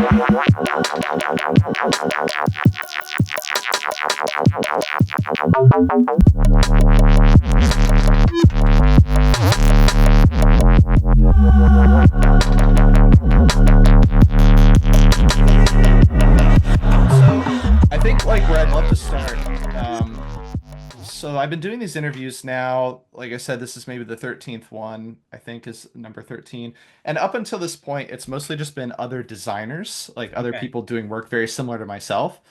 So I think like where I'd love to start. So I've been doing these interviews now. Like I said, this is maybe the 13th one, I think is number 13. And up until this point, it's mostly just been other designers, like other Okay. people doing work very similar to myself.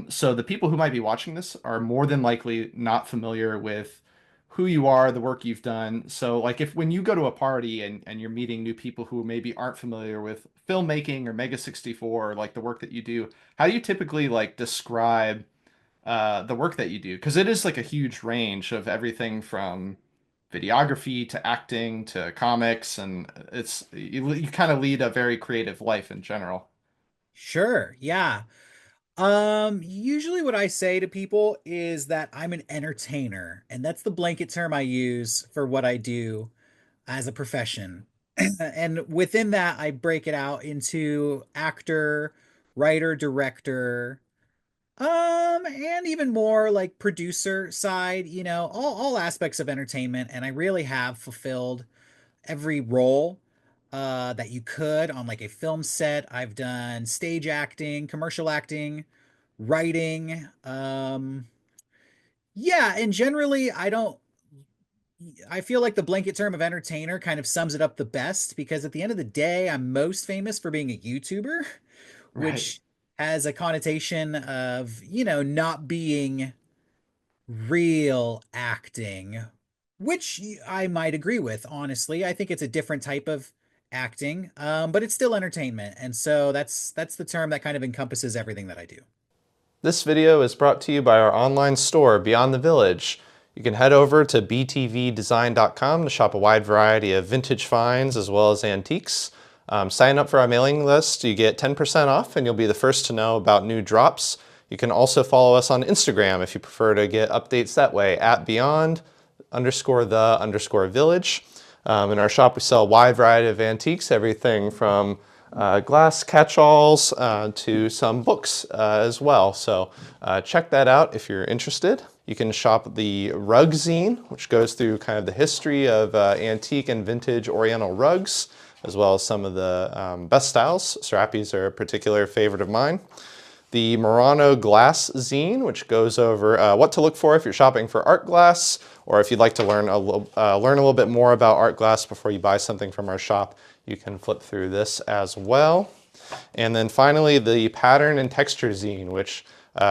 So the people who might be watching this are more than likely not familiar with who you are, the work you've done. So like if when you go to a party and you're meeting new people who maybe aren't familiar with filmmaking or Mega 64 or like the work that you do, how do you typically like describe the work that you do? Because it is like a huge range of everything from videography to acting to comics, and you kind of lead a very creative life in general. Sure. Yeah. Usually what I say to people is that I'm an entertainer, and that's the blanket term I use for what I do as a profession. And within that, I break it out into actor, writer, director, and even more like producer side, all aspects of entertainment. And I really have fulfilled every role that you could on like a film set. I've done stage acting, commercial acting, writing. Yeah, and generally I feel like the blanket term of entertainer kind of sums it up the best because at the end of the day, I'm most famous for being a YouTuber, Right. which has a connotation of, not being real acting, which I might agree with, honestly. I think it's a different type of acting, but it's still entertainment. And so that's the term that kind of encompasses everything that I do. This video is brought to you by our online store, Beyond the Village. You can head over to btvdesign.com to shop a wide variety of vintage finds as well as antiques. Sign up for our mailing list. You get 10% off and you'll be the first to know about new drops. You can also follow us on Instagram if you prefer to get updates that way at beyond underscore the underscore village. In our shop, we sell a wide variety of antiques, everything from glass catch-alls to some books as well. So check that out if you're interested. You can shop the rug zine, which goes through kind of the history of antique and vintage oriental rugs, as well as some of the best styles. Strappies are a particular favorite of mine. The Murano Glass Zine, which goes over what to look for if you're shopping for art glass, or if you'd like to learn a little bit more about art glass before you buy something from our shop, you can flip through this as well. And then finally, the Pattern and Texture Zine, which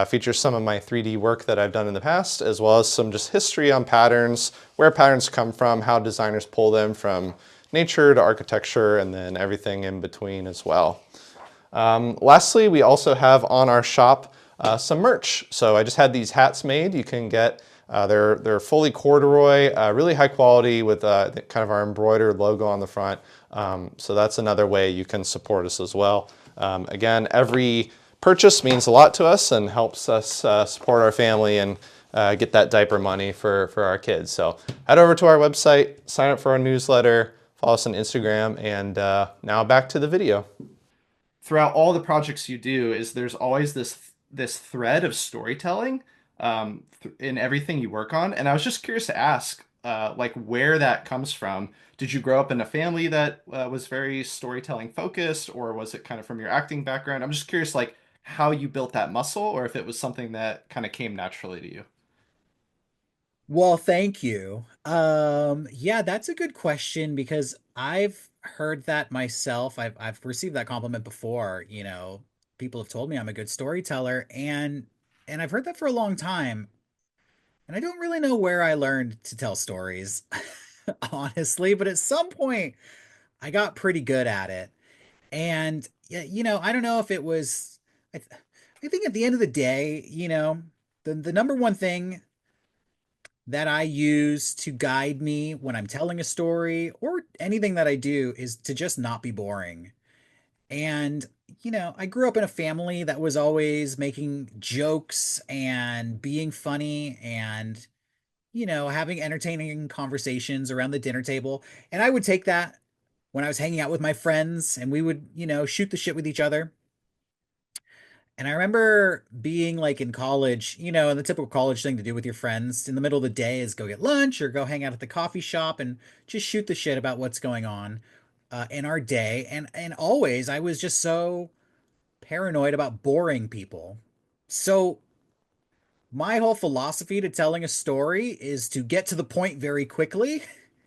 features some of my 3D work that I've done in the past, as well as some just history on patterns, where patterns come from, how designers pull them from nature to architecture, and then everything in between as well. Lastly, we also have on our shop some merch. So I just had these hats made. You can get, they're fully corduroy, really high quality with kind of our embroidered logo on the front. So that's another way you can support us as well. Again, every purchase means a lot to us and helps us support our family and get that diaper money for our kids. So head over to our website, sign up for our newsletter, follow us on Instagram, and now back to the video. Throughout all the projects you do, is there's always this thread of storytelling in everything you work on. And I was just curious to ask, like where that comes from. Did you grow up in a family that was very storytelling focused, or was it kind of from your acting background? I'm just curious, like how you built that muscle, or if it was something that kind of came naturally to you. Well, thank you. Yeah, that's a good question because I've heard that myself. I've received that compliment before, people have told me I'm a good storyteller and I've heard that for a long time. And I don't really know where I learned to tell stories, honestly, but at some point I got pretty good at it. And yeah, I don't know if it was I think at the end of the day, the number one thing that I use to guide me when I'm telling a story or anything that I do is to just not be boring. And, I grew up in a family that was always making jokes and being funny and, having entertaining conversations around the dinner table. And I would take that when I was hanging out with my friends and we would, shoot the shit with each other. And I remember being like in college, and the typical college thing to do with your friends in the middle of the day is go get lunch or go hang out at the coffee shop and just shoot the shit about what's going on in our day. And always I was just so paranoid about boring people. So my whole philosophy to telling a story is to get to the point very quickly.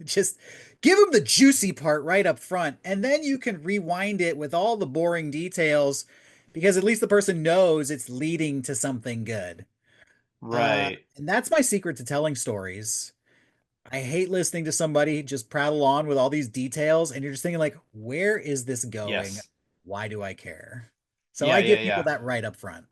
Just give them the juicy part right up front, and then you can rewind it with all the boring details because at least the person knows it's leading to something good. Right. And that's my secret to telling stories. I hate listening to somebody just prattle on with all these details, and you're just thinking, like, where is this going? Yes. Why do I care? So Yeah, I yeah, give people yeah. that right up front.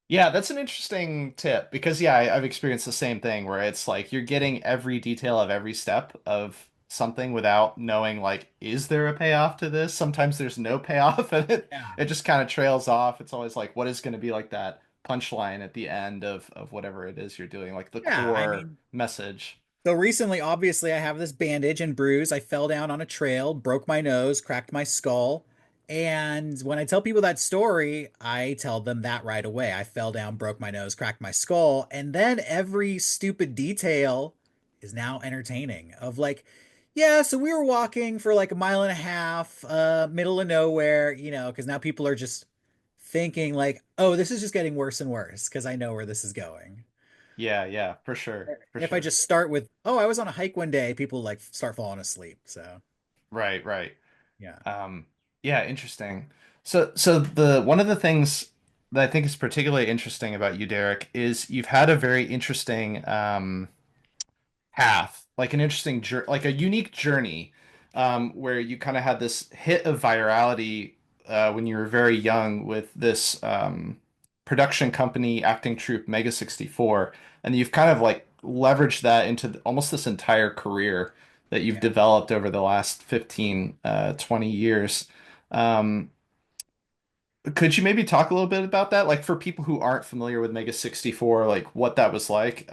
Yeah, that's an interesting tip because yeah, I've experienced the same thing where it's like you're getting every detail of every step of something without knowing like, is there a payoff to this? Sometimes there's no payoff and it Yeah. it just kind of trails off. It's always like, what is going to be like that punchline at the end of whatever it is you're doing, like the Yeah. I core mean, message. so recently, obviously, I have this bandage and bruise. I fell down on a trail, broke my nose, cracked my skull. And when I tell people that story, I tell them that right away. I fell down, broke my nose, cracked my skull. And then every stupid detail is now entertaining of like, yeah, so we were walking for like a mile and a half, middle of nowhere, because now people are just thinking like, oh, this is just getting worse and worse because I know where this is going. Yeah, yeah, for sure. For If I sure. just start with, oh, I was on a hike one day, people like start falling asleep. So, Right, right. yeah. Um, yeah, interesting. So the one of the things that I think is particularly interesting about you, Derek, is you've had a very interesting path, like an interesting like a unique journey, where you kind of had this hit of virality when you were very young with this production company acting troupe Mega 64, and you've kind of like leveraged that into almost this entire career that you've Yeah. developed over the last 15, 20 years. Um, could you maybe talk a little bit about that? Like for people who aren't familiar with Mega 64, like what that was like.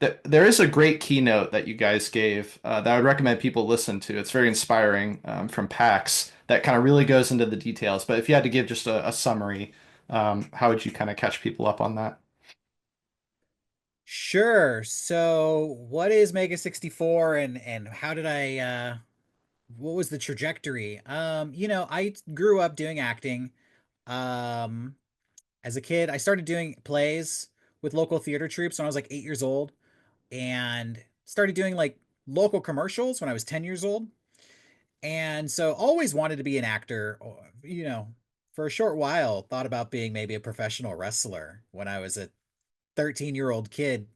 That there is a great keynote that you guys gave that I would recommend people listen to. It's very inspiring from PAX that kind of really goes into the details. But if you had to give just a summary, how would you kind of catch people up on that? Sure. So, what is Mega 64 and how did what was the trajectory? I grew up doing acting. Um, as a kid, I started doing plays with local theater troops when I was like 8 years old and started doing like local commercials when I was 10 years old. And so always wanted to be an actor, for a short while, thought about being maybe a professional wrestler when I was a 13-year-old kid.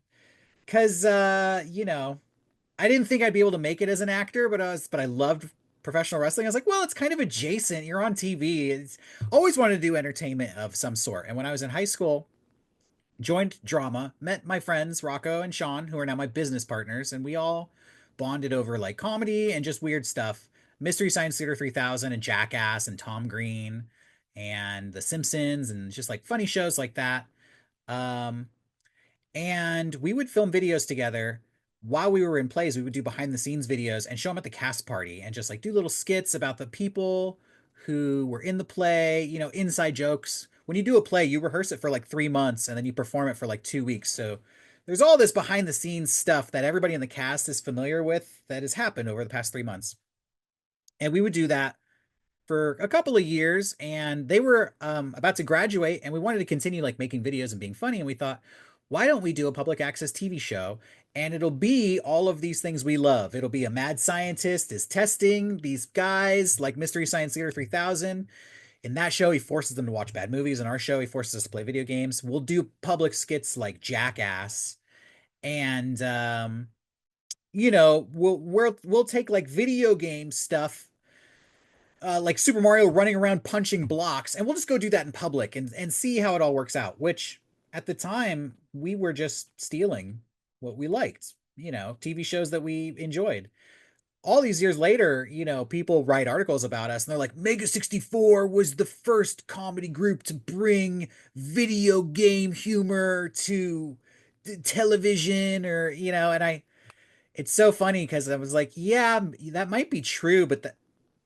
Cause I didn't think I'd be able to make it as an actor, but I loved professional wrestling. I was like, well, it's kind of adjacent. You're on TV. It's always wanted to do entertainment of some sort. And when I was in high school, joined drama, met my friends Rocco and Sean, who are now my business partners, and we all bonded over like comedy and just weird stuff. Mystery Science Theater 3000 and Jackass and Tom Green and The Simpsons and just like funny shows like that. Um, and we would film videos together while we were in plays. We would do behind the scenes videos and show them at the cast party and just like do little skits about the people who were in the play, inside jokes. When you do a play, you rehearse it for like 3 months and then you perform it for like 2 weeks. So there's all this behind the scenes stuff that everybody in the cast is familiar with that has happened over the past 3 months. And we would do that for a couple of years, and they were about to graduate, and we wanted to continue like making videos and being funny, and we thought, why don't we do a public access TV show, and it'll be all of these things we love. It'll be a mad scientist is testing these guys like Mystery Science Theater 3000. In that show, he forces them to watch bad movies. In our show, he forces us to play video games. We'll do public skits like Jackass, and we'll take like video game stuff, like Super Mario running around punching blocks, and we'll just go do that in public and see how it all works out. Which at the time we were just stealing what we liked, TV shows that we enjoyed. All these years later, people write articles about us and they're like, Mega 64 was the first comedy group to bring video game humor to television, or, and it's so funny because I was like, yeah, that might be true, but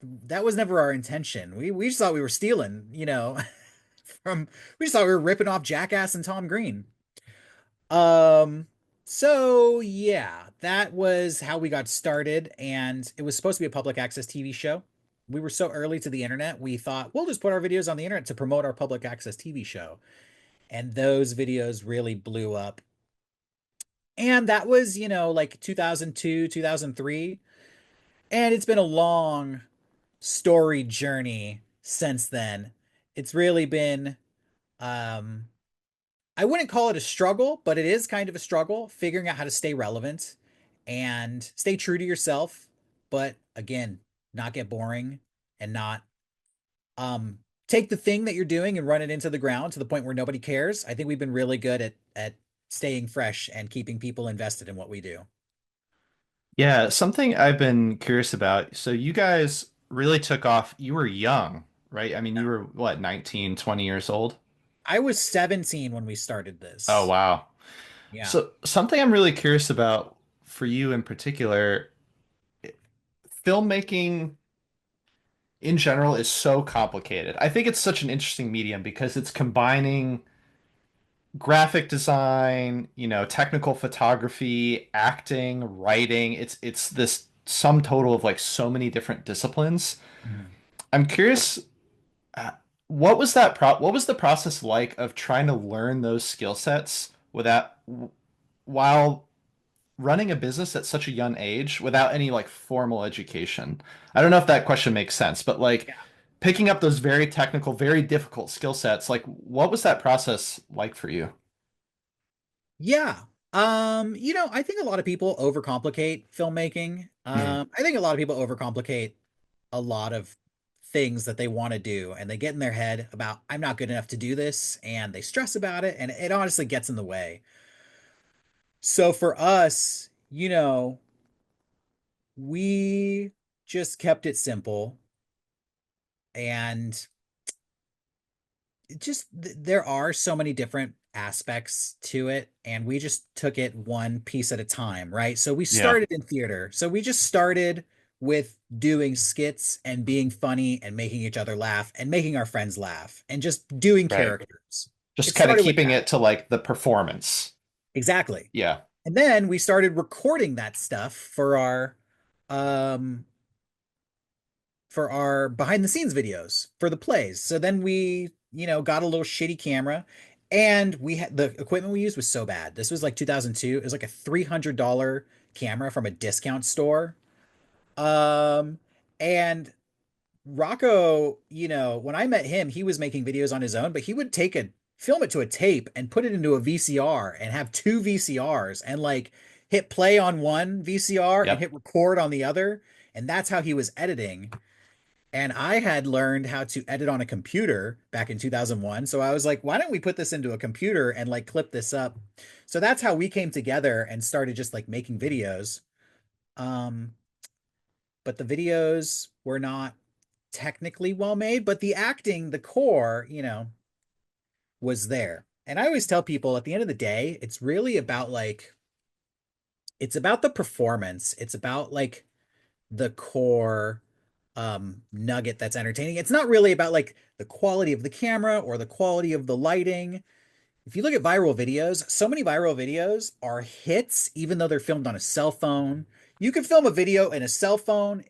that was never our intention. We just thought we were stealing, from we just thought we were ripping off Jackass and Tom Green. Um, so yeah, that was how we got started, and it was supposed to be a public access TV show. We were so early to the internet, we thought we'll just put our videos on the internet to promote our public access TV show. And those videos really blew up. And that was, like 2002, 2003. And it's been a long, storied journey since then. It's really been, um, I wouldn't call it a struggle, but it is kind of a struggle figuring out how to stay relevant and stay true to yourself. But again, not get boring and not take the thing that you're doing and run it into the ground to the point where nobody cares. I think we've been really good at staying fresh and keeping people invested in what we do. Yeah, something I've been curious about. So you guys really took off. You were young, right? I mean, you were what, 19, 20 years old? I was 17 when we started Oh, this. wow. Yeah. So something I'm really curious about for you in particular, filmmaking in general is so complicated. I think it's such an interesting medium because it's combining graphic design, technical photography, acting, writing. It's this sum total of like so many different disciplines. Mhm. I'm curious, uh, what was the process like of trying to learn those skill sets without while running a business at such a young age without any like formal education? I don't know if that question makes sense, but like Yeah. picking up those very technical, very difficult skill sets, like what was that process like for you? Yeah. I think a lot of people overcomplicate filmmaking. Mhm. I think a lot of people overcomplicate a lot of things that they want to do and they get in their head about I'm not good enough to do this and they stress about it and it honestly gets in the way. So for us, we just kept it simple and there are so many different aspects to it and we just took it one piece at a time, right? So we Yeah, started in theater. So we just started with doing skits and being funny and making each other laugh and making our friends laugh and just doing right. characters. Just It kind of started with keeping that. it to like the performance. Exactly. Yeah, And then we started recording that stuff um for our behind the scenes videos for the plays. So then we, got a little shitty camera and we had the equipment we used was so bad. This was like 2002. It was like a $300 camera from a discount store. Um and Rocco, when I met him, he was making videos on his own, but he would film it to a tape and put it into a VCR and have two VCRs and like hit play on one VCR and yep. hit record on the other. And that's how he was editing. And I had learned how to edit on a computer back in 2001. So I was like, why don't we put this into a computer and like clip this up? So that's how we came together and started just like making videos. Um, but the videos were not technically well made, but the acting, the core, was there. And I always tell people at the end of the day, it's really about like, it's about the performance. It's about like the core nugget that's entertaining. It's not really about like the quality of the camera or the quality of the lighting. If you look at viral videos, so many viral videos are hits even though they're filmed on a cell phone. You can film a video in a cell phone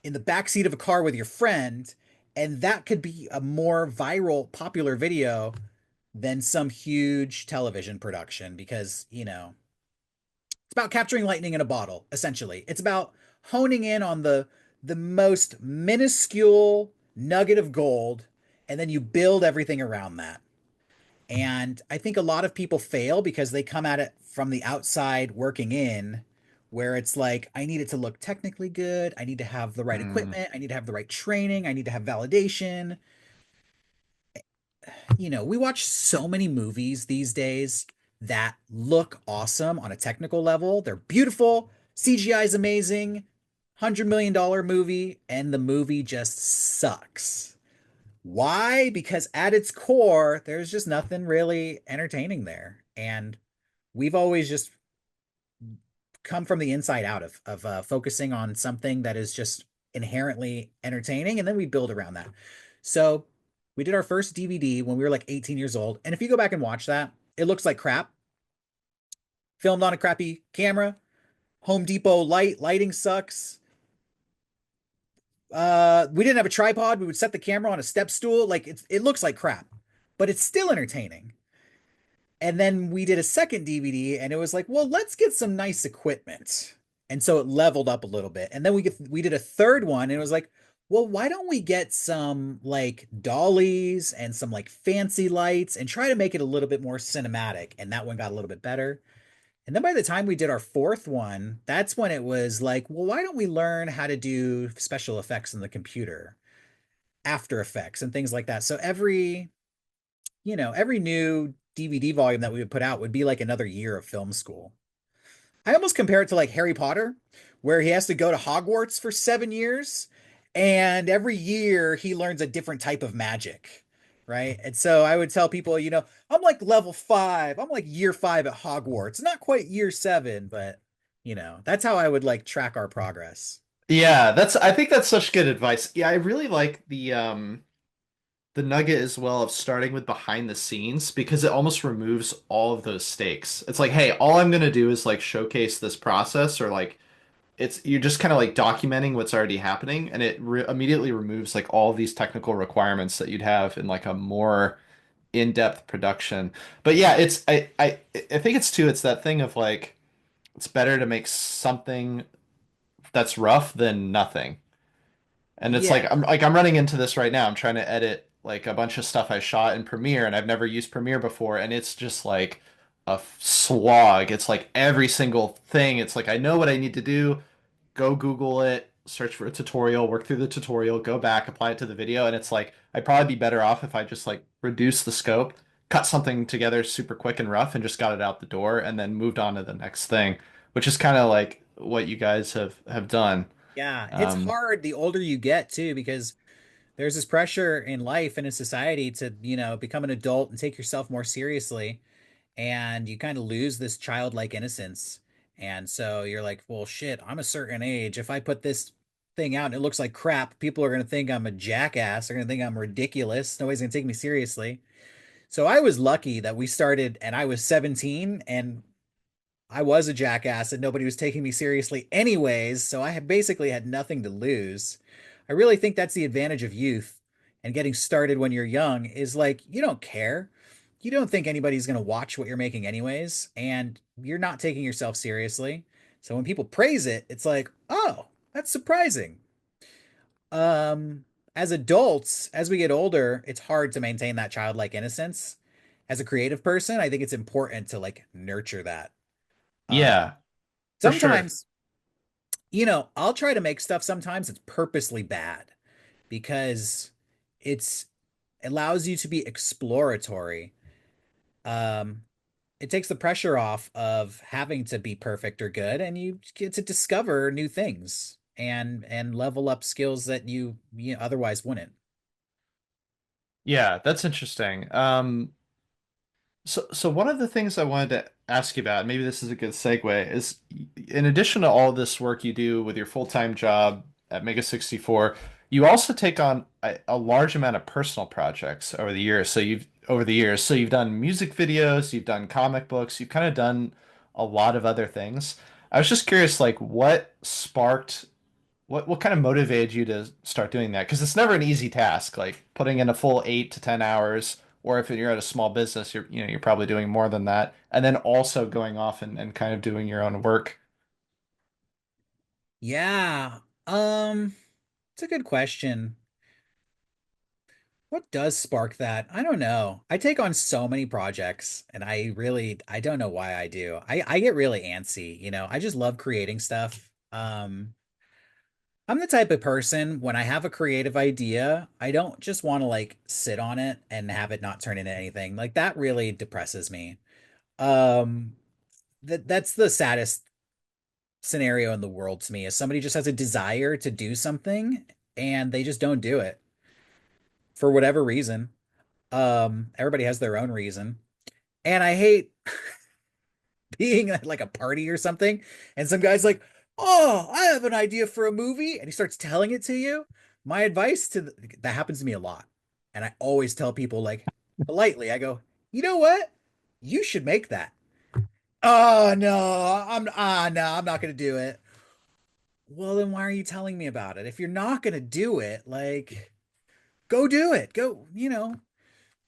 in the backseat of a car with your friend and that could be a more viral popular video than some huge television production because, it's about capturing lightning in a bottle, essentially. It's about honing in on the most minuscule nugget of gold, and then you build everything around that. And I think a lot of people fail because they come at it from the outside working in, where it's like, I need it to look technically good. I need to have the right Mm, equipment. I need to have the right training. I need to have validation. We watch so many movies these days that look awesome on a technical level. They're beautiful, CGI is amazing, $100 million movie, and the movie just sucks. Why? Because at its core, there's just nothing really entertaining there. And we've always just come from the inside out of focusing on something that is just inherently entertaining, and then we build around that. So We did our first DVD when we were like 18 years old. And if you go back and watch that, it looks like crap. Filmed on a crappy camera. Home Depot lighting sucks. We didn't have a tripod. We would set the camera on a step stool. Like it looks like crap, but it's still entertaining. And then we did a second DVD and it was like, well, let's get some nice equipment. And so it leveled up a little bit. And then we did a third one and it was like, well, why don't we get some like dollies and some like fancy lights and try to make it a little bit more cinematic? And that one got a little bit better. And then by the time we did our fourth one, that's when it was like, well, why don't we learn how to do special effects in the computer, After Effects and things like that. So every new DVD volume that we would put out would be like another year of film school. I almost compare it to like Harry Potter, where he has to go to Hogwarts for 7 years, and every year he learns a different type of magic, right? And so I would tell people, I'm like level 5, I'm like year 5 at Hogwarts, not quite year 7, but that's how I would like track our progress. Yeah, I think that's such good advice. Yeah, I really like the nugget as well of starting with behind the scenes because it almost removes all of those stakes. It's like, hey, all I'm gonna do is like showcase this process or like it's you're just kind of like documenting what's already happening and it re immediately removes like all of these technical requirements that you'd have in like a more in-depth production. But yeah, I think it's that thing of like it's better to make something that's rough than nothing. And it's Yeah. like I'm running into this right now. I'm trying to edit like a bunch of stuff I shot in Premiere and I've never used Premiere before and it's just like a slog. It's like every single thing. It's like I know what I need to do. Go Google it, search for a tutorial, work through the tutorial, go back, apply it to the video and it's like I'd probably be better off if I just like reduce the scope, cut something together super quick and rough and just got it out the door and then moved on to the next thing, which is kind of like what you guys have done. Yeah, it's Um, hard the older you get too, because there's this pressure in life and in society to, become an adult and take yourself more seriously. And you kind of lose this childlike innocence. And so you're like, well, shit, I'm a certain age. If I put this thing out and it looks like crap, people are going to think I'm a jackass. They're going to think I'm ridiculous. Nobody's going to take me seriously. So I was lucky that we started and I was 17 and I was a jackass and nobody was taking me seriously anyways, so I had basically had nothing to lose. I really think that's the advantage of youth and getting started when you're young is like you don't care. You don't think anybody's going to watch what you're making anyways, and you're not taking yourself seriously. So when people praise it, it's like, "Oh, that's surprising." Um as adults, as we get older, it's hard to maintain that childlike innocence. As a creative person, I think it's important to like nurture that. Um, yeah, for sure. Sometimes, I'll try to make stuff sometimes it's purposely bad because it's allows you to be exploratory. Um, it takes the pressure off of having to be perfect or good, and you get to discover new things and level up skills that you otherwise wouldn't. Yeah, that's interesting. So one of the things I wanted to ask you about, maybe this is a good segue, is in addition to all this work you do with your full-time job at Mega 64, you also take on a large amount of personal projects over the years. So you've done music videos, you've done comic books, you've kind of done a lot of other things. I was just curious, like what kind of motivated you to start doing that? Because it's never an easy task, like putting in a full 8 to 10 hours, or if you're at a small business, you're probably doing more than that, and then also going off and kind of doing your own work. Yeah. It's a good question. What does spark that? I don't know. I take on so many projects and I don't know why I do. I get really antsy. I just love creating stuff. I'm the type of person when I have a creative idea, I don't just want to like sit on it and have it not turn into anything. Like that really depresses me. Um that's the saddest scenario in the world to me is somebody just has a desire to do something and they just don't do it for whatever reason. Everybody has their own reason. And I hate being at like a party or something, and some guy's like, "Oh, I have an idea for a movie," and he starts telling it to you. My advice that happens to me a lot, And I always tell people like politely, I go, you know what? You should make that. Oh no, I'm not gonna do it. Well, then why are you telling me about it? If you're not gonna do it, like go do it. Go,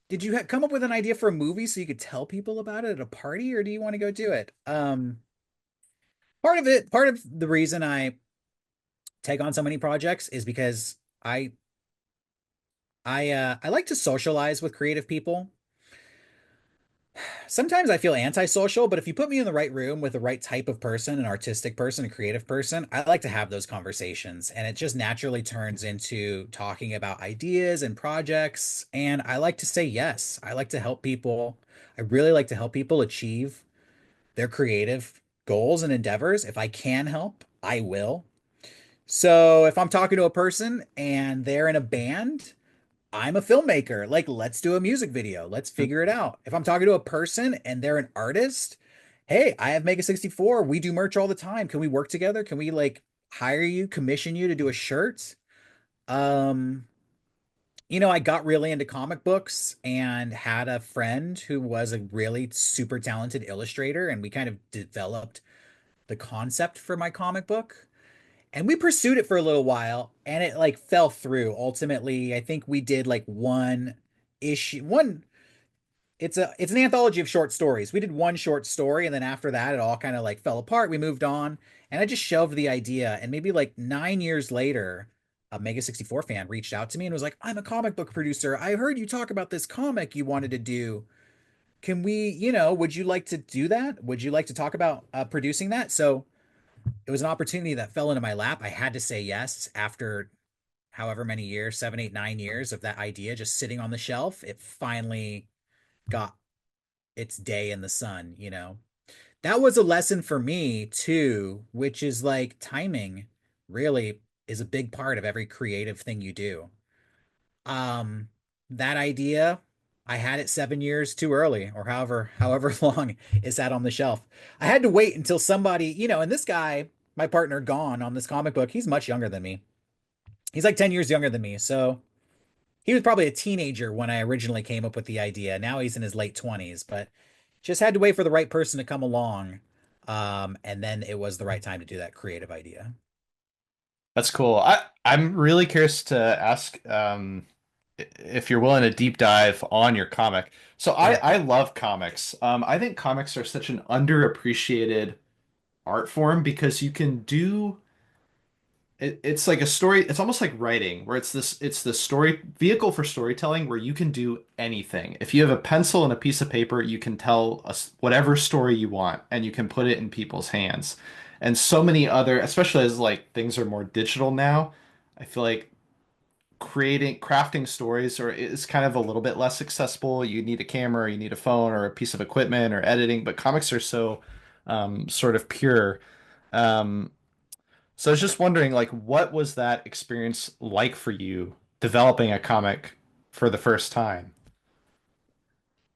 did you come up with an idea for a movie so you could tell people about it at a party, or do you want to go do it? Part of the reason I take on so many projects is because I like to socialize with creative people. Sometimes I feel antisocial, but if you put me in the right room with the right type of person, an artistic person, a creative person, I like to have those conversations. And it just naturally turns into talking about ideas and projects. And I like to say yes. I like to help people. I really like to help people achieve their creative goals and endeavors. If I can help, I will. So if I'm talking to a person and they're in a band, I'm a filmmaker. Like, let's do a music video. Let's figure it out. If I'm talking to a person and they're an artist, hey, I have Mega 64. We do merch all the time. Can we work together? Can we like hire you, commission you to do a shirt? Um, I got really into comic books and had a friend who was a really super talented illustrator, and we kind of developed the concept for my comic book. And we pursued it for a little while and it like fell through. Ultimately, I think we did like one issue, one it's an anthology of short stories. We did one short story and then after that it all kind of like fell apart. We moved on and I just shelved the idea. And maybe like 9 years later, a Mega 64 fan reached out to me and was like, I'm a comic book producer. I heard you talk about this comic you wanted to do. Can we, would you like to do that? Would you like to talk about producing that? So it was an opportunity that fell into my lap. I had to say yes after however many years, 7, 8, 9 years of that idea just sitting on the shelf. It finally got its day in the sun. That was a lesson for me too, which is like timing really is a big part of every creative thing you do. Um, that idea, I had it 7 years too early, or however long it sat on the shelf. I had to wait until somebody, and this guy, my partner, gone on this comic book, he's much younger than me. He's like 10 years younger than me. So he was probably a teenager when I originally came up with the idea. Now he's in his late 20s, but just had to wait for the right person to come along. And then it was the right time to do that creative idea. That's cool. I'm really curious to ask if you're willing to deep dive on your comic. So Sure. I love comics. I think comics are such an underappreciated art form because you can do it's like a story, it's almost like writing, where it's the story vehicle for storytelling where you can do anything. If you have a pencil and a piece of paper, you can tell us whatever story you want and you can put it in people's hands. And so many other, especially as like things are more digital now, I feel like crafting stories or is kind of a little bit less accessible. You need a camera, or you need a phone or a piece of equipment or editing, but comics are so sort of pure. Um, so I was just wondering, like, what was that experience like for you developing a comic for the first time?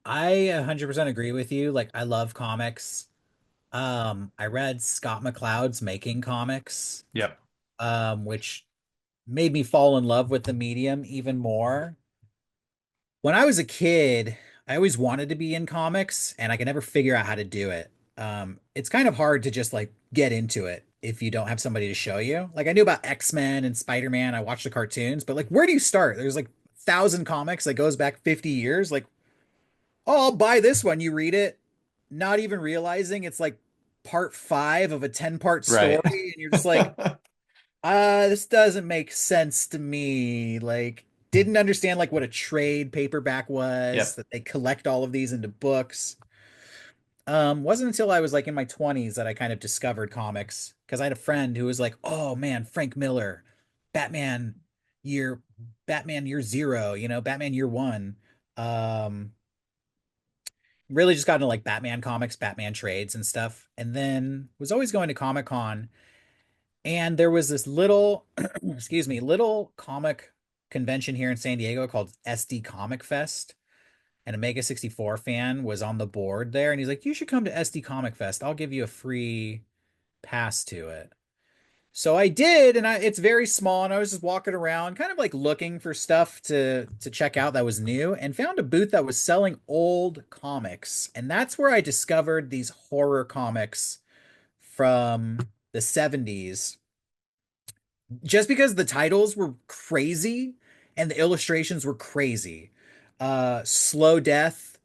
I 100% agree with you. Like, I love comics. I read Scott McCloud's Making Comics, Yep. which made me fall in love with the medium even more. When I was a kid, I always wanted to be in comics and I could never figure out how to do it. It's kind of hard to just like get into it if you don't have somebody to show you. Like I knew about X-Men and Spider-Man, I watched the cartoons, but like where do you start? There's like 1,000 comics that goes back 50 years. Like, oh, I'll buy this one. You read it, not even realizing it's like part five of a 10-part Right. story, and you're just like, this doesn't make sense to me. Like, didn't understand like what a trade paperback was, Yep. that they collect all of these into books. Wasn't until I was like in my 20s that I kind of discovered comics because I had a friend who was like, "Oh man, Frank Miller, Batman year Batman year zero, Batman year one." Um, really just got into like Batman comics, Batman trades and stuff. And then was always going to Comic Con and there was this little, excuse me, little comic convention here in San Diego called SD Comic Fest. And a Mega 64 fan was on the board there. And he's like, you should come to SD Comic Fest. I'll give you a free pass to it. So I did, and it's very small, and I was just walking around, kind of like looking for stuff to check out that was new, and found a booth that was selling old comics. And that's where I discovered these horror comics from the 70s. Just because the titles were crazy and the illustrations were crazy. Slow Death,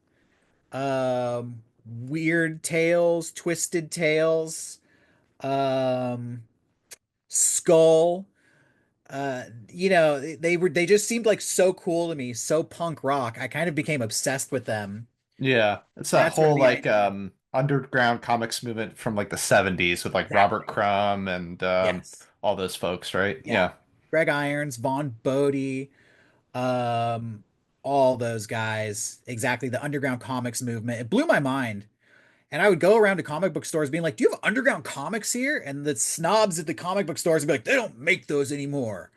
Weird Tales, Twisted Tales, um, Skull. They just seemed like so cool to me, so punk rock. I kind of became obsessed with them. Yeah, it's that That's where whole the like idea. underground comics movement from like the 70s with like Robert Exactly. Crumb and Yes. all those folks, right? Yeah. Yeah. Greg Irons, Vaughn Bodie, um, all those guys. Exactly. The underground comics movement. It blew my mind. And I would go around to comic book stores being like, "Do you have underground comics here?" And the snobs at the comic book stores would be like, "They don't make those anymore.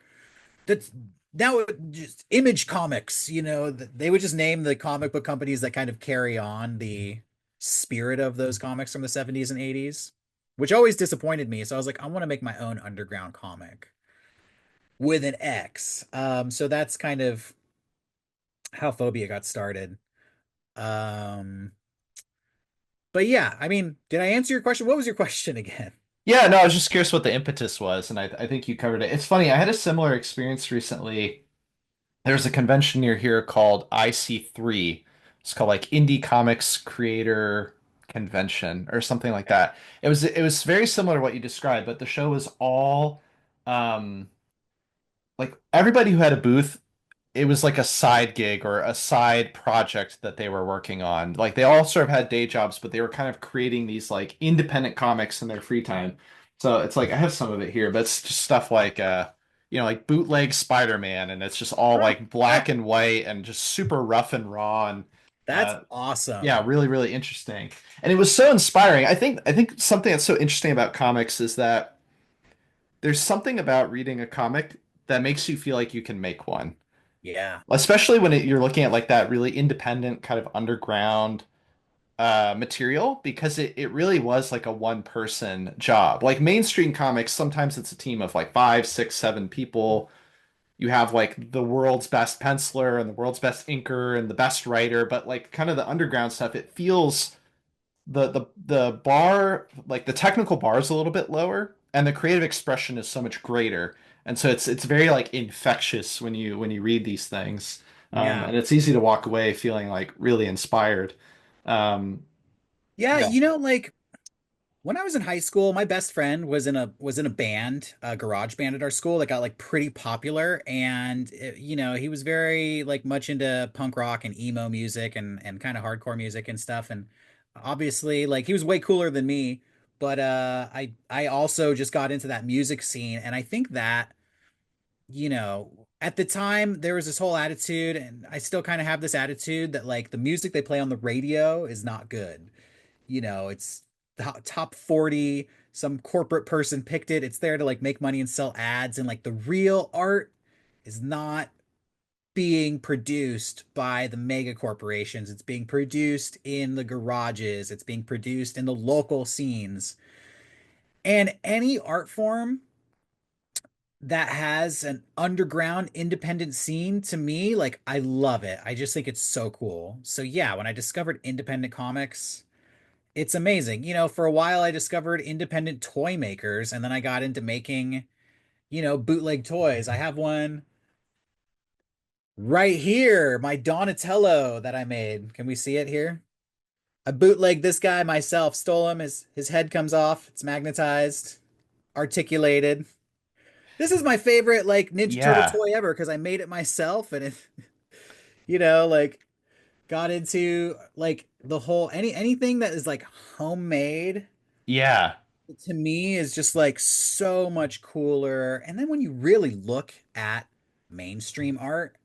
That's now just Image Comics." They would just name the comic book companies that kind of carry on the spirit of those comics from the 70s and 80s, which always disappointed me. So I was like, I want to make my own underground comic with an X. So that's kind of how Phobia got started. Um, but yeah, I mean, did I answer your question? What was your question again? Yeah, no, I was just curious what the impetus was, and I think you covered it. It's funny, I had a similar experience recently. There's a convention near here called IC3. It's called like Indie Comics Creator Convention or something like that. It was very similar to what you described, but the show was all um like everybody who had a booth, it was like a side gig or a side project that they were working on. Like they all sort of had day jobs, but they were kind of creating these like independent comics in their free time. So it's like I have some of it here, but it's just stuff like like bootleg Spider-Man, and it's just all Huh, like huh. black and white and just super rough and raw and That's uh yeah, awesome. really, really interesting. And it was so inspiring. I think something that's so interesting about comics is that there's something about reading a comic that makes you feel like you can make one. Yeah. Especially when you're looking at like that really independent kind of underground material, because it really was like a one person job. Like mainstream comics, sometimes it's a team of like five, six, seven people. You have like the world's best penciler and the world's best inker and the best writer, but like kind of the underground stuff, it feels the bar, like the technical bar is a little bit lower and the creative expression is so much greater. And so it's very like infectious when you read these things. Yeah. And it's easy to walk away feeling like really inspired. Um, Yeah, yeah. like when I was in high school, my best friend was in a band, a garage band at our school that got like pretty popular, and he was very like much into punk rock and emo music and kind of hardcore music and stuff. And obviously, like he was way cooler than me, but I also just got into that music scene, and I think that at the time there was this whole attitude, and I still kind of have this attitude that like the music they play on the radio is not good. It's top 40, some corporate person picked it. It's there to like make money and sell ads, and like the real art is not being produced by the mega corporations. It's being produced in the garages, it's being produced in the local scenes. And any art form that has an underground independent scene, to me, like I love it. I just think it's so cool. So yeah, when I discovered independent comics, it's amazing. For a while I discovered independent toy makers, and then I got into making, bootleg toys. I have one right here, my Donatello that I made. Can we see it here? I bootlegged this guy myself, stole him. His head comes off. It's magnetized, articulated. This is my favorite like Ninja Turtle Yeah. toy ever because I made it myself, and it, like got into like the whole anything that is like homemade Yeah. to me is just like so much cooler. And then when you really look at mainstream art,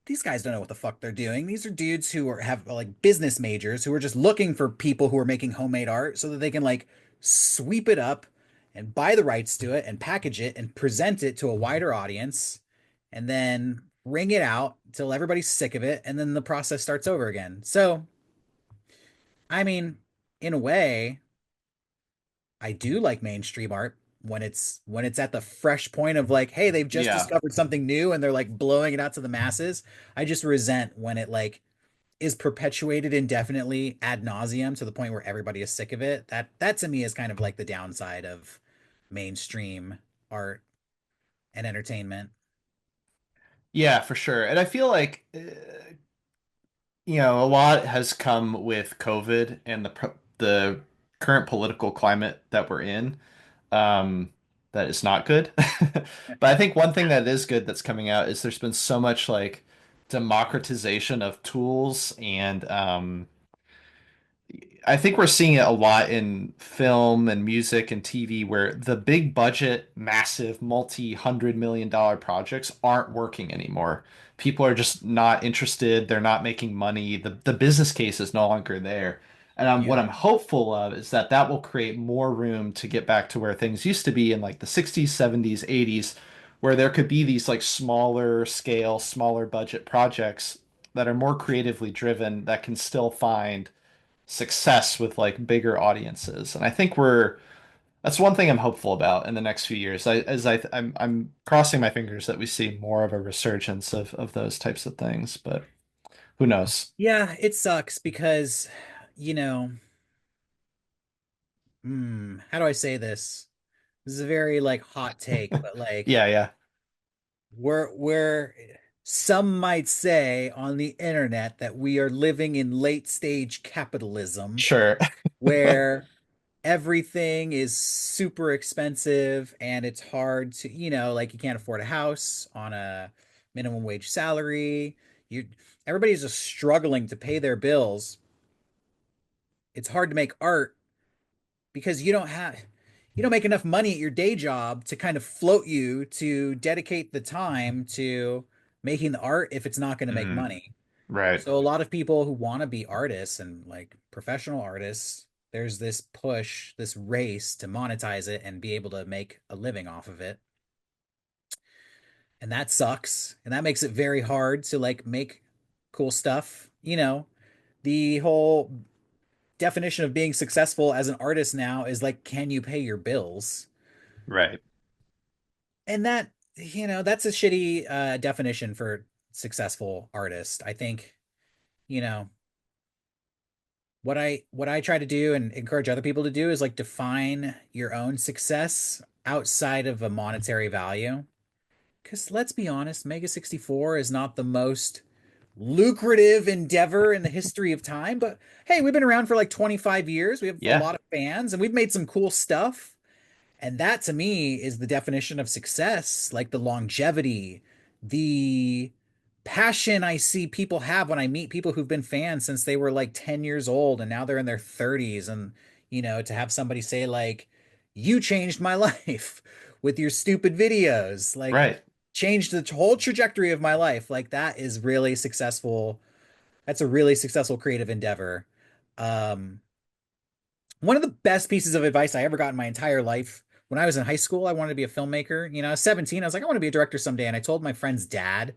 these guys don't know what the fuck they're doing. These are dudes who have like business majors who are just looking for people who are making homemade art so that they can like sweep it up and buy the rights to it and package it and present it to a wider audience and then wring it out until everybody's sick of it, and then the process starts over again. So, I mean, in a way, I do like mainstream art when it's at the fresh point of like, hey, they've just Yeah. discovered something new and they're like blowing it out to the masses. I just resent when it like is perpetuated indefinitely ad nauseum to the point where everybody is sick of it. That to me is kind of like the downside of mainstream art and entertainment. Yeah, for sure. And I feel like a lot has come with COVID and the current political climate that we're in. That is not good. But I think one thing that is good that's coming out is there's been so much like democratization of tools and I think we're seeing it a lot in film and music and TV where the big budget, massive, multi-hundred-million-dollar projects aren't working anymore. People are just not interested. They're not making money. The business case is no longer there. And what Yeah. I'm hopeful of is that that will create more room to get back to where things used to be in like the 60s, 70s, 80s, where there could be these like smaller scale, smaller budget projects that are more creatively driven that can still find success with like bigger audiences. And I think we're that's one thing I'm hopeful about in the next few years. I'm crossing my fingers that we see more of a resurgence of those types of things, but who knows? Yeah, it sucks because, you know, how do I say this? This is a very like hot take, but like Yeah, yeah. we're some might say on the internet that we are living in late stage capitalism Sure. where everything is super expensive and it's hard to, like you can't afford a house on a minimum wage salary. You Everybody's just struggling to pay their bills. It's hard to make art because you don't make enough money at your day job to kind of float you to dedicate the time to making the art if it's not going to make Mm, money. right. So a lot of people who want to be artists and like professional artists, there's this push, this race to monetize it and be able to make a living off of it. And that sucks. And that makes it very hard to like make cool stuff. The whole definition of being successful as an artist now is like, can you pay your bills? Right. And that's a shitty definition for successful artist. I think, you know, what I try to do and encourage other people to do is like define your own success outside of a monetary value. Because let's be honest, Mega 64 is not the most lucrative endeavor in the history of time, but hey, we've been around for like 25 years. We have a Yeah. lot of fans and we've made some cool stuff. And that to me is the definition of success, like the longevity, the passion I see people have when I meet people who've been fans since they were like 10 years old and now they're in their 30s. And, to have somebody say, like, you changed my life with your stupid videos, like, Right. changed the whole trajectory of my life. Like, that is really successful. That's a really successful creative endeavor. Um, One of the best pieces of advice I ever got in my entire life. When I was in high school, I wanted to be a filmmaker. I was 17. I was like, I want to be a director someday. And I told my friend's dad,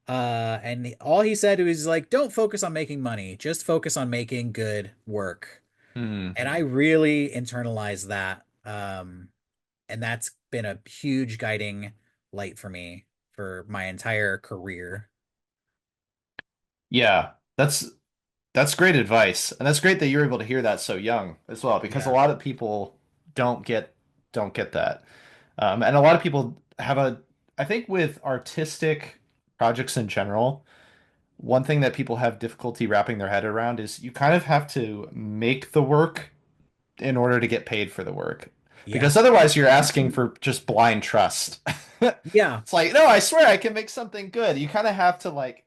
and all he said was like, don't focus on making money, just focus on making good work. Hmm. And I really internalized that. And that's been a huge guiding light for me for my entire career. Yeah. That's great advice. And that's great that you're able to hear that so young as well, because a Yeah. lot of people don't get don't get that. And a lot of people have I think with artistic projects in general, one thing that people have difficulty wrapping their head around is you kind of have to make the work in order to get paid for the work. Yeah. Because otherwise you're asking for just blind trust. Yeah. It's like, no, I swear I can make something good. You kind of have to like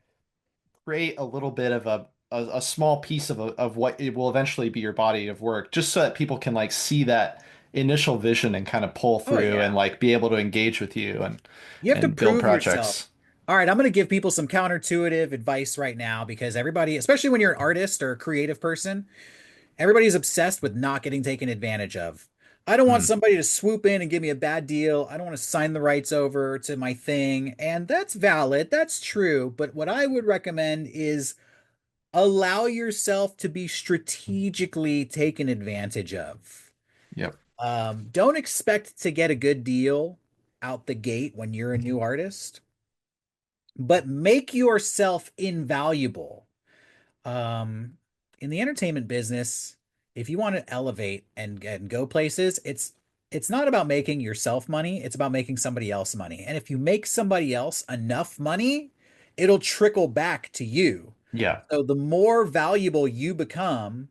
create a little bit of a small piece of what it will eventually be your body of work, just so that people can like see that initial vision and kind of pull Oh, through and yeah. like be able to engage with you You have to and build prove yourself. projects. All right, I'm going to give people some counterintuitive advice right now because everybody, especially when you're an artist or a creative person, everybody's obsessed with not getting taken advantage of. I don't want Hmm. somebody to swoop in and give me a bad deal. I don't want to sign the rights over to my thing. And that's valid. That's true. But what I would recommend is allow yourself to be strategically taken advantage of. Yep. Don't expect to get a good deal out the gate when you're a new artist, but make yourself invaluable. Um, in the entertainment business, if you want to elevate and go places, it's not about making yourself money, it's about making somebody else money. And if you make somebody else enough money, it'll trickle back to you. Yeah. So the more valuable you become,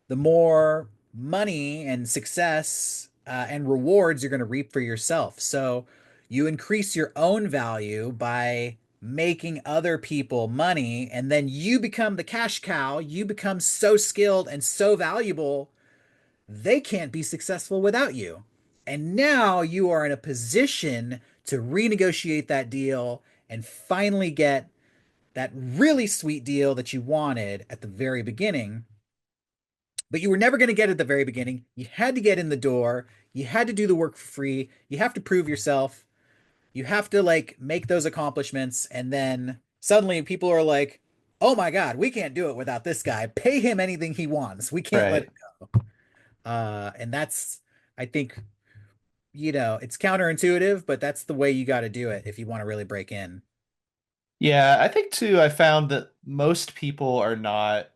the more money and success and rewards you're going to reap for yourself. So you increase your own value by making other people money, and then you become the cash cow. You become so skilled and so valuable, they can't be successful without you. And now you are in a position to renegotiate that deal and finally get that really sweet deal that you wanted at the very beginning, but you were never going to get it at the very beginning. You had to get in the door. You had to do the work for free. You have to prove yourself. You have to like make those accomplishments. And then suddenly people are like, oh my God, we can't do it without this guy. Pay him anything he wants. We can't let Right. it go. And that's, I think, it's counterintuitive, but that's the way you got to do it if you want to really break in. Yeah, I think too, I found that most people are not,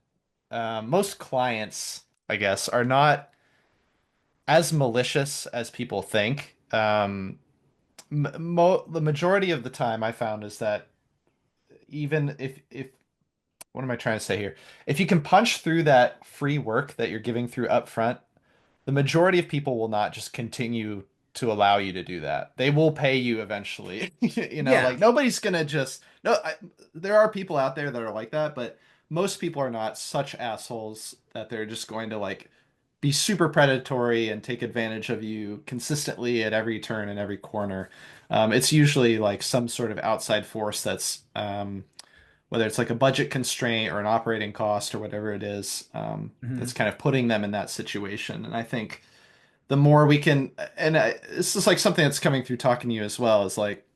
most clients, I guess, are not as malicious as people think. The majority of the time I found is that even if what am I trying to say here? If you can punch through that free work that you're giving through upfront, the majority of people will not just continue to allow you to do that. They will pay you eventually. Yeah. Like nobody's gonna just no. There are people out there that are like that, but most people are not such assholes that they're just going to like be super predatory and take advantage of you consistently at every turn and every corner. It's usually like some sort of outside force that's whether it's like a budget constraint or an operating cost or whatever it is, that's Hmm. kind of putting them in that situation. And I think the more we can, and this is like something that's coming through talking to you as well, is like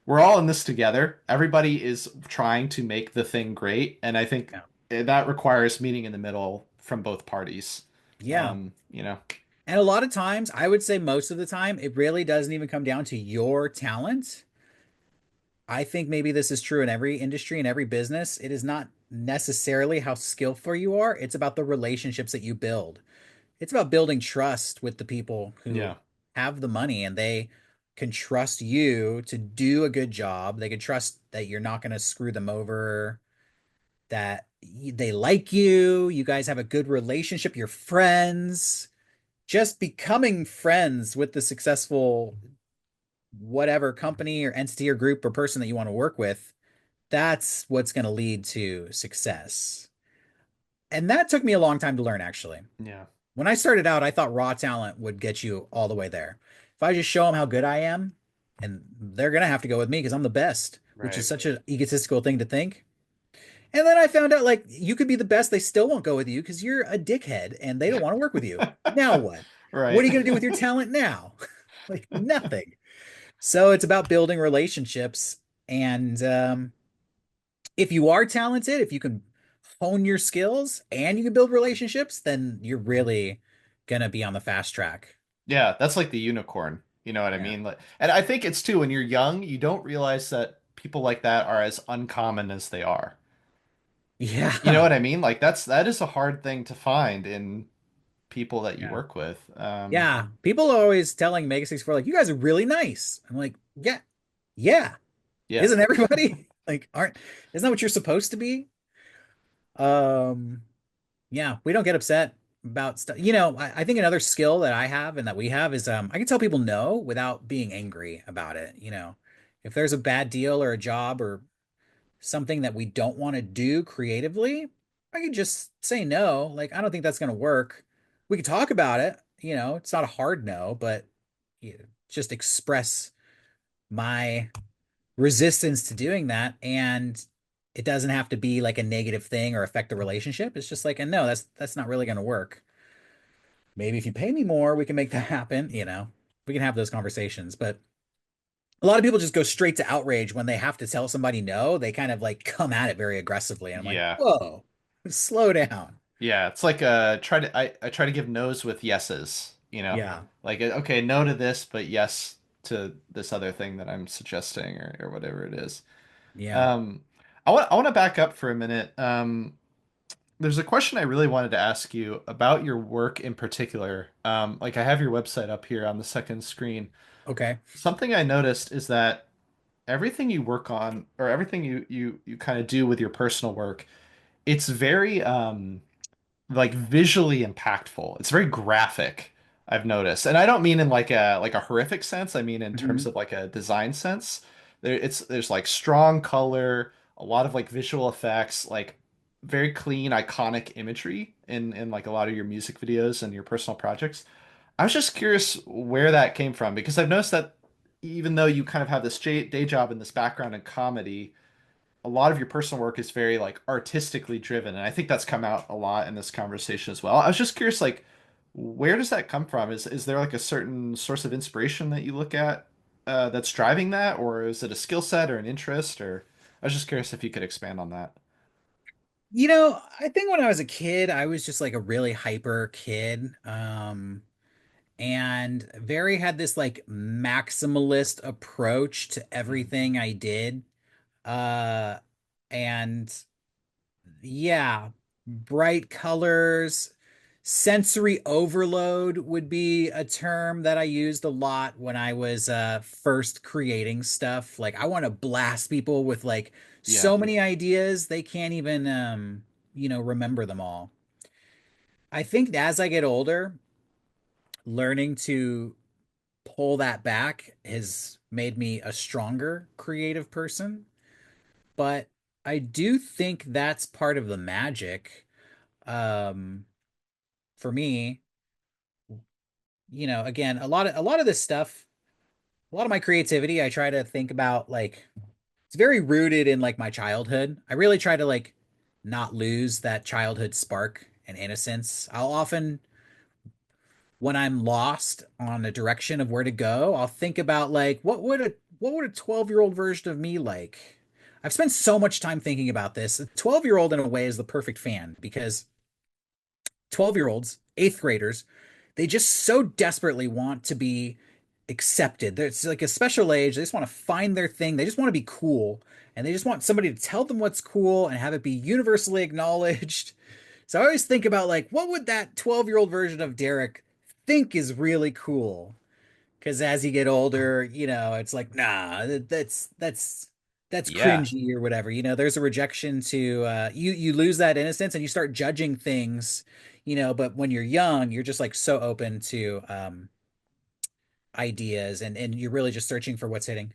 we're all in this together. Everybody is trying to make the thing great, and I think Yeah. that requires meeting in the middle from both parties. Yeah. You know, And a lot of times, I would say most of the time, it really doesn't even come down to your talent. I think maybe this is true in every industry and every business. It is not necessarily how skillful you are, it's about the relationships that you build. It's about building trust with the people who yeah, have the money and they can trust you to do a good job. They can trust that you're not going to screw them over, that they like you, you guys have a good relationship, you're friends. Just becoming friends with the successful whatever company or entity or group or person that you want to work with, that's what's going to lead to success. And that took me a long time to learn, actually. yeah, When I started out, I thought raw talent would get you all the way there. If I just show them how good I am, and they're going to have to go with me because I'm the best, which is right. such an egotistical thing to think. And then I found out like you could be the best, they still won't go with you because you're a dickhead and they don't want to work with you. Now what? What Right. are you going to do with your talent now? Like nothing. So it's about building relationships. And if you are talented, if you can hone your skills and you can build relationships, then you're really gonna be on the fast track. Yeah, that's like the unicorn. You know what I Yeah. mean? Like, and I think it's too when you're young, you don't realize that people like that are as uncommon as they are. You know Yeah. what I mean? Like that is a hard thing to find in people that you Yeah. work with. Yeah. People are always telling Mega 64, like, you guys are really nice. I'm like, yeah, yeah. Yeah. Isn't everybody? Like, isn't that what you're supposed to be? Um, yeah, we don't get upset about stuff. I think another skill that I have and that we have is I can tell people no without being angry about it. If there's a bad deal or a job or something that we don't want to do creatively, I can just say no. Like, I don't think that's going to work. We could talk about it. It's not a hard no, but just express my resistance to doing that. And it doesn't have to be like a negative thing or affect the relationship. It's just like, and no, that's not really going to work. Maybe if you pay me more, we can make that happen. We can have those conversations. But a lot of people just go straight to outrage when they have to tell somebody no. They kind of like come at it very aggressively. And I'm like, Yeah. whoa, slow down. Yeah. It's like I try to give no's with yeses. you know, Yeah. like okay, no to this, but yes to this other thing that I'm suggesting or whatever it is. Yeah. Um, I want to back up for a minute. There's a question I really wanted to ask you about your work in particular. Like I have your website up here on the second screen. Okay. Something I noticed is that everything you work on or everything you kind of do with your personal work, it's very like visually impactful. It's very graphic, I've noticed. And I don't mean in like a horrific sense. I mean in terms Hmm. of like a design sense. There's like strong color, a lot of like visual effects, like very clean, iconic imagery in like a lot of your music videos and your personal projects. I was just curious where that came from because I've noticed that even though you kind of have this day job and this background in comedy, a lot of your personal work is very like artistically driven, and I think that's come out a lot in this conversation as well. I was just curious, like, where does that come from? Is there like a certain source of inspiration that you look at that's driving that, or is it a skill set or an interest? Or I was just curious if you could expand on that. I think when I was a kid, I was just like a really hyper kid. And very had this like maximalist approach to Mm. everything I did. Uh, and yeah, bright colors, sensory overload would be a term that I used a lot when I was first creating stuff. Like I want to blast people with like Yeah. so many ideas they can't even remember them all. I think as I get older, learning to pull that back has made me a stronger creative person. But I do think that's part of the magic. Um, for me, again, a lot of this stuff, a lot of my creativity, I try to think about like it's very rooted in like my childhood. I really try to like not lose that childhood spark and innocence. I'll often when I'm lost on a direction of where to go, I'll think about like what would a 12-year-old version of me like? I've spent so much time thinking about this. A 12-year-old in a way is the perfect fan because 12-year-olds, eighth graders, they just so desperately want to be accepted. It's like a special age. They just want to find their thing. They just want to be cool. And they just want somebody to tell them what's cool and have it be universally acknowledged. So I always think about like, what would that 12-year-old version of Derrick think is really cool? Because as you get older, it's like, nah, that's Yeah. cringy or whatever. There's a rejection to you lose that innocence and you start judging things, but when you're young, you're just like so open to ideas and you're really just searching for what's hitting.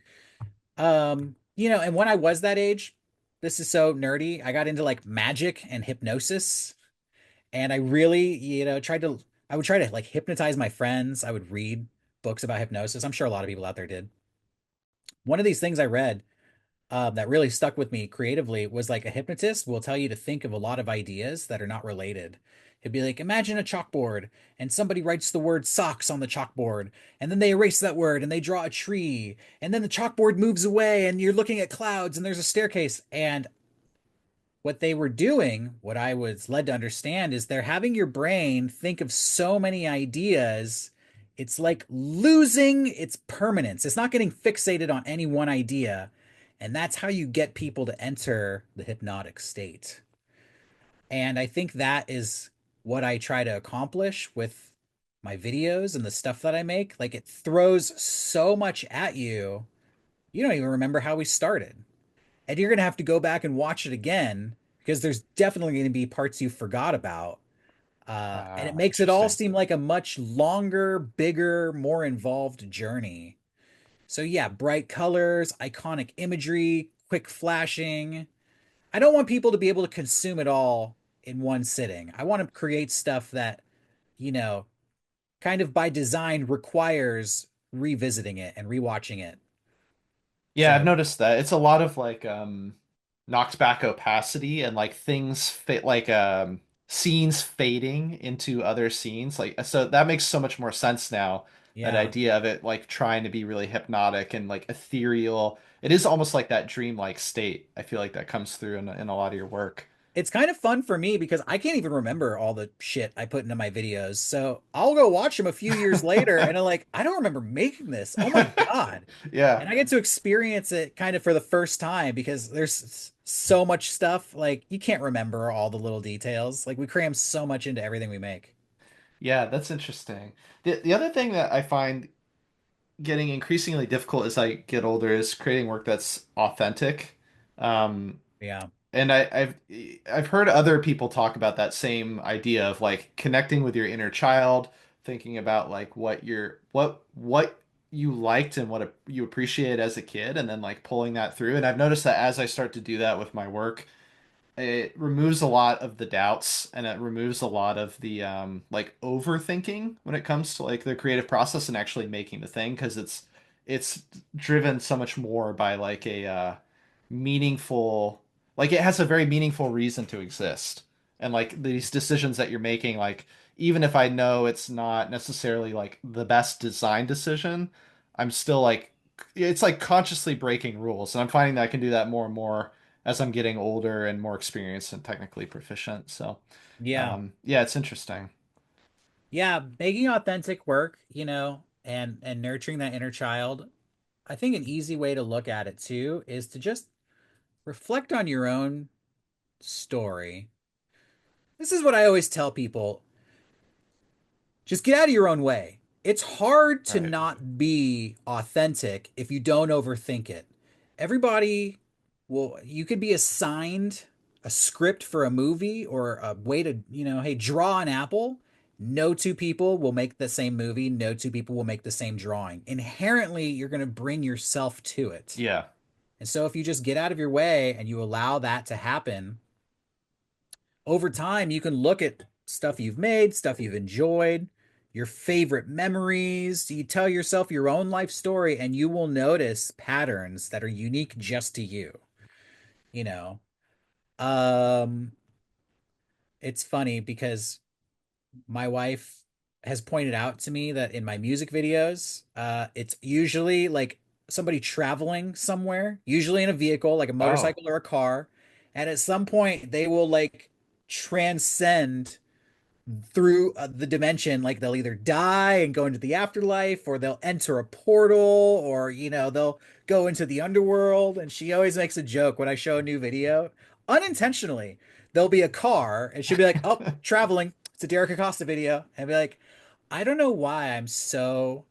And when I was that age, this is so nerdy. I got into like magic and hypnosis, and I really, I would try to like hypnotize my friends. I would read books about hypnosis. I'm sure a lot of people out there did. One of these things I read that really stuck with me creatively was like a hypnotist will tell you to think of a lot of ideas that are not related. It'd be like, imagine a chalkboard and somebody writes the word socks on the chalkboard, and then they erase that word and they draw a tree, and then the chalkboard moves away and you're looking at clouds and there's a staircase. And what they were doing, what I was led to understand, is they're having your brain think of so many ideas. It's like losing its permanence. It's not getting fixated on any one idea. And that's how you get people to enter the hypnotic state. And I think that is what I try to accomplish with my videos and the stuff that I make. Like it throws so much at you, you don't even remember how we started, and you're going to have to go back and watch it again because there's definitely going to be parts you forgot about. And it makes it all Interesting. seem like a much longer, bigger, more involved journey. So, yeah, bright colors, iconic imagery, quick flashing. I don't want people to be able to consume it all in one sitting. I want to create stuff that, you know, kind of by design requires revisiting it and rewatching it. Yeah, I've So, noticed that. It's a lot of like knocked back opacity and like things fit like scenes fading into other scenes. Like so that makes so much more sense now. That yeah. idea of it like trying to be really hypnotic and like ethereal. It is almost like that dreamlike state. I feel like that comes through in a lot of your work. it's kind of fun for me because I can't even remember all the shit I put into my videos. So I'll go watch them a few years later and I'm like, I don't remember making this. Oh my God. Yeah. And I get to experience it kind of for the first time because there's so much stuff. Like you can't remember all the little details. Like we cram so much into everything we make. Yeah, that's interesting. The other thing that I find getting increasingly difficult as I get older is creating work that's authentic. Um, Yeah. and I've heard other people talk about that same idea of like connecting with your inner child, thinking about like what you liked and what you appreciated as a kid, and then like pulling that through. And I've noticed that as I start to do that with my work, it removes a lot of the doubts and it removes a lot of the like overthinking when it comes to like the creative process and actually making the thing because it's driven so much more by like a meaningful like it has a very meaningful reason to exist and like these decisions that you're making like even if I know it's not necessarily like the best design decision I'm still like it's like consciously breaking rules and I'm finding that I can do that more and more as I'm getting older and more experienced and technically proficient. So, Yeah. yeah, it's interesting. Yeah. Making authentic work, and nurturing that inner child. I think an easy way to look at it too is to just reflect on your own story. This is what I always tell people. Just get out of your own way. It's hard to Right. not be authentic if you don't overthink it. Everybody you could be assigned a script for a movie or a way to, hey, draw an apple. No two people will make the same movie. No two people will make the same drawing. Inherently, you're going to bring yourself to it. Yeah. And so if you just get out of your way and you allow that to happen, over time you can look at stuff you've made, stuff you've enjoyed, your favorite memories. You tell yourself your own life story and you will notice patterns that are unique just to you, you know. Um it's funny because my wife has pointed out to me that in my music videos, it's usually like somebody traveling somewhere, usually in a vehicle, like a Oh. motorcycle or a car. And at some point, they will like transcend through the dimension. Like they'll either die and go into the afterlife, or they'll enter a portal, or, they'll go into the underworld. And she always makes a joke when I show a new video, unintentionally. There'll be a car, and she'll be like, "Oh, traveling. It's a Derrick Acosta video." And I'll be like, I don't know why I'm so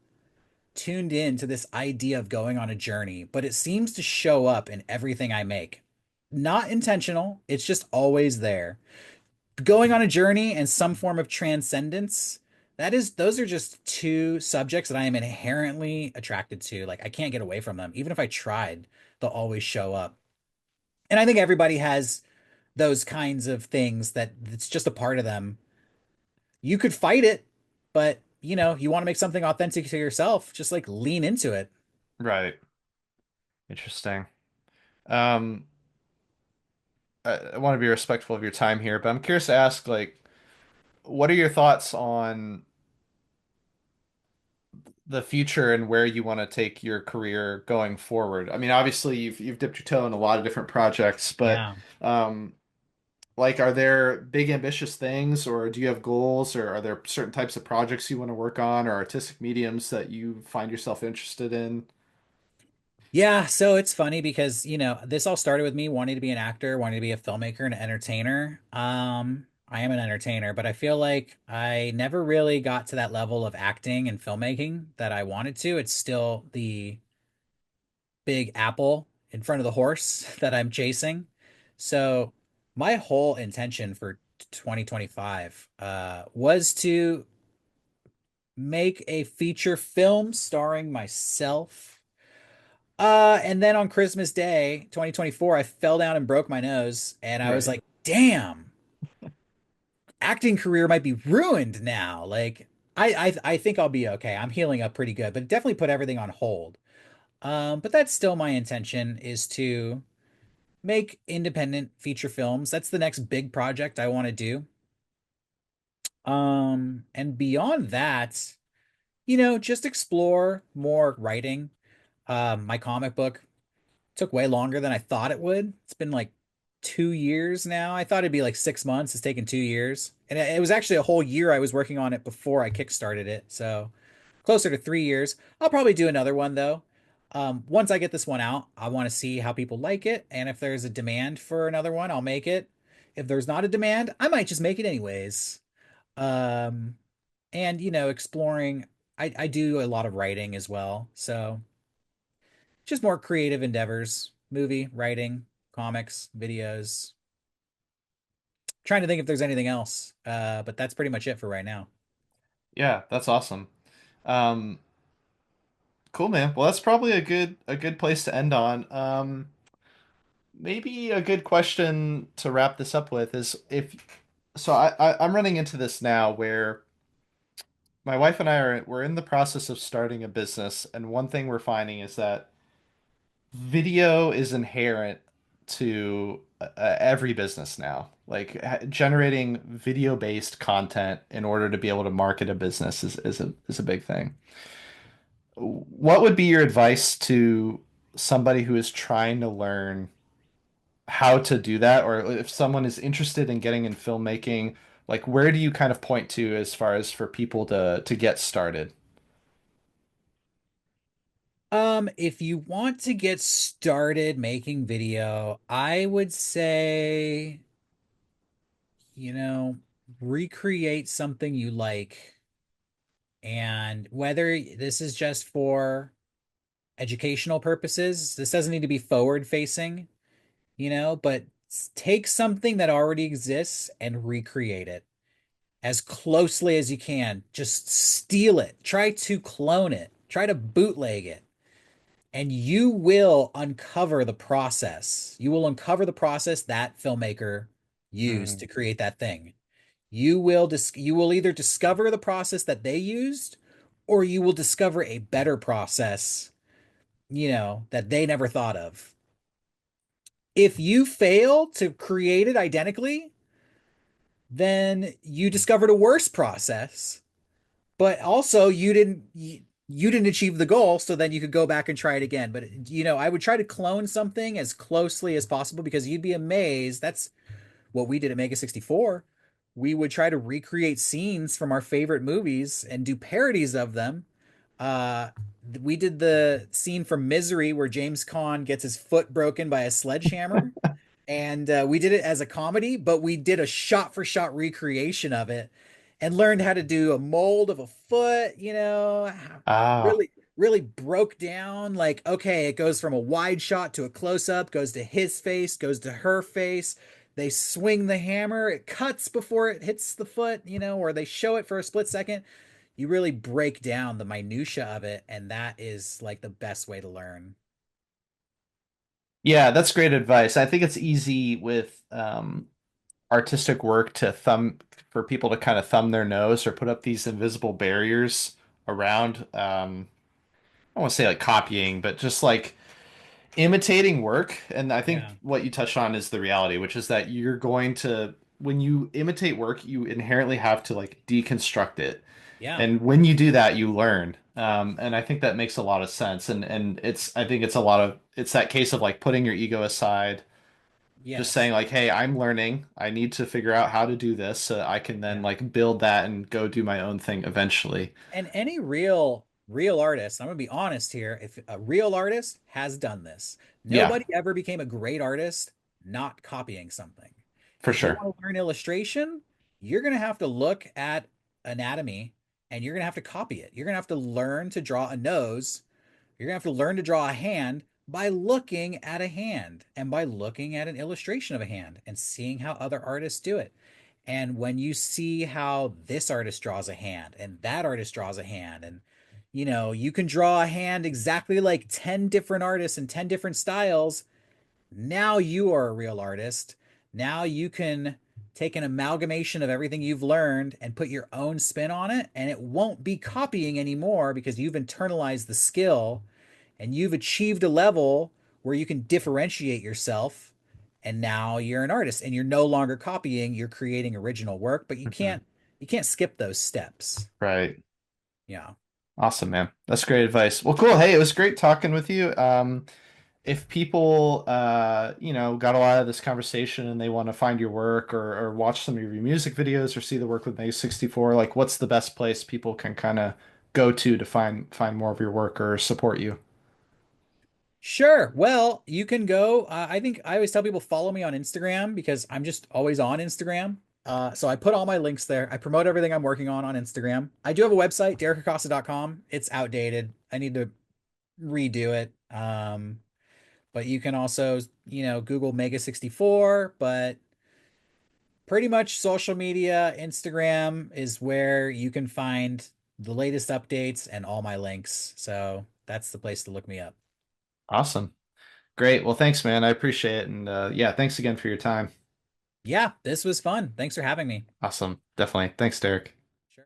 tuned in to this idea of going on a journey, but it seems to show up in everything I make. Not intentional, it's just always there. Going on a journey and some form of transcendence, those are just two subjects that I am inherently attracted to. Like I can't get away from them. Even if I tried, they'll always show up. And I think everybody has those kinds of things that it's just a part of them. You could fight it, but you want to make something authentic to yourself, just like lean into it. Right. Interesting. Um, I want to be respectful of your time here, but I'm curious to ask, like, what are your thoughts on the future and where you want to take your career going forward? I mean, obviously you've dipped your toe in a lot of different projects, but Yeah. um, like, are there big ambitious things, or do you have goals, or are there certain types of projects you want to work on, or artistic mediums that you find yourself interested in? Yeah, so it's funny because, this all started with me wanting to be an actor, wanting to be a filmmaker and an entertainer. I am an entertainer, but I feel like I never really got to that level of acting and filmmaking that I wanted to. It's still the big apple in front of the horse that I'm chasing. So my whole intention for 2025 was to make a feature film starring myself. And then on Christmas Day, 2024, I fell down and broke my nose, and I was Right. like, damn, acting career might be ruined now. Like, I think I'll be okay. I'm healing up pretty good, but definitely put everything on hold. But that's still my intention is to make independent feature films. That's the next big project I want to do. And beyond that, just explore more writing. My comic book took way longer than I thought it would. It's been like 2 years now. I thought it'd be like 6 months. It's taken 2 years. And it was actually a whole year I was working on it before I kickstarted it. So closer to 3 years. I'll probably do another one though. Once I get this one out, I want to see how people like it. And if there's a demand for another one, I'll make it. If there's not a demand, I might just make it anyways. Um, and exploring, I do a lot of writing as well. So just more creative endeavors, movie, writing, comics, videos. Trying to think if there's anything else. But that's pretty much it for right now. Yeah, that's awesome. Um, cool, man. Well, that's probably a good place to end on. Maybe a good question to wrap this up with is if so I'm running into this now where my wife and we're in the process of starting a business, and one thing we're finding is that video is inherent to every business now. Like generating video-based content in order to be able to market a business is a big thing. What would be your advice to somebody who is trying to learn how to do that, or if someone is interested in getting in filmmaking, like where do you kind of point to as far as for people to get started? If you want to get started making video, I would say, you know, recreate something you like. And whether this is just for educational purposes, this doesn't need to be forward facing, but take something that already exists and recreate it as closely as you can. Just steal it. Try to clone it. Try to bootleg it. And you will uncover the process. You will uncover the process that filmmaker used Mm, to create that thing. You will either discover the process that they used, or you will discover a better process, that they never thought of. If you fail to create it identically, then you discovered a worse process, but also you didn't achieve the goal, so then you could go back and try it again. But I would try to clone something as closely as possible, because you'd be amazed. That's what we did at Mega 64. We would try to recreate scenes from our favorite movies and do parodies of them. Uh, we did the scene from Misery where James Caan gets his foot broken by a sledgehammer, and we did it as a comedy, but we did a shot for shot recreation of it and learned how to do a mold of a foot, ah, really broke down, like, okay, it goes from a wide shot to a close up, goes to his face, goes to her face. They swing the hammer, it cuts before it hits the foot, or they show it for a split second. You really break down the minutia of it, and that is like the best way to learn. yeah, that's great advice. I think it's easy with artistic work to thumb for people to kind of thumb their nose or put up these invisible barriers around I don't want to say like copying, but just like imitating work. And I think Yeah. what you touched on is the reality, which is that you're going to, when you imitate work, you inherently have to like deconstruct it. Yeah. And when you do that, you learn. And I think that makes a lot of sense. And I think it's a lot of, it's that case of like putting your ego aside, just Yes. saying like, hey, I'm learning. I need to figure out how to do this so I can then Yeah. like build that and go do my own thing eventually. And any real artist, I'm gonna be honest here, if a real artist has done this, Yeah, nobody ever became a great artist not copying something. for If you sure. want to learn illustration, you're gonna have to look at anatomy and you're gonna have to copy it. You're gonna have to learn to draw a nose. You're gonna have to learn to draw a hand by looking at a hand and by looking at an illustration of a hand and seeing how other artists do it. And when you see how this artist draws a hand and that artist draws a hand, and you can draw a hand exactly like 10 different artists and 10 different styles, now you are a real artist. Now you can take an amalgamation of everything you've learned and put your own spin on it, and it won't be copying anymore because you've internalized the skill and you've achieved a level where you can differentiate yourself, and now you're an artist and you're no longer copying, you're creating original work, but you Mhm. can't skip those steps. Right. Yeah. Awesome, man. That's great advice. Well, cool. Hey, it was great talking with you. if people, got a lot of this conversation and they want to find your work or watch some of your music videos or see the work with Mega 64, like what's the best place people can kind of go to find more of your work or support you? Sure. Well, you can go. I think I always tell people follow me on Instagram because I'm just always on Instagram. So I put all my links there. I promote everything I'm working on Instagram. I do have a website, derrickacosta.com. It's outdated. I need to redo it. But you can also, Google Mega 64, but pretty much social media, Instagram is where you can find the latest updates and all my links. So that's the place to look me up. Awesome. Great. Well, thanks, man. I appreciate it. And yeah, thanks again for your time. Yeah, this was fun. Thanks for having me. Awesome. Definitely. Thanks, Derek.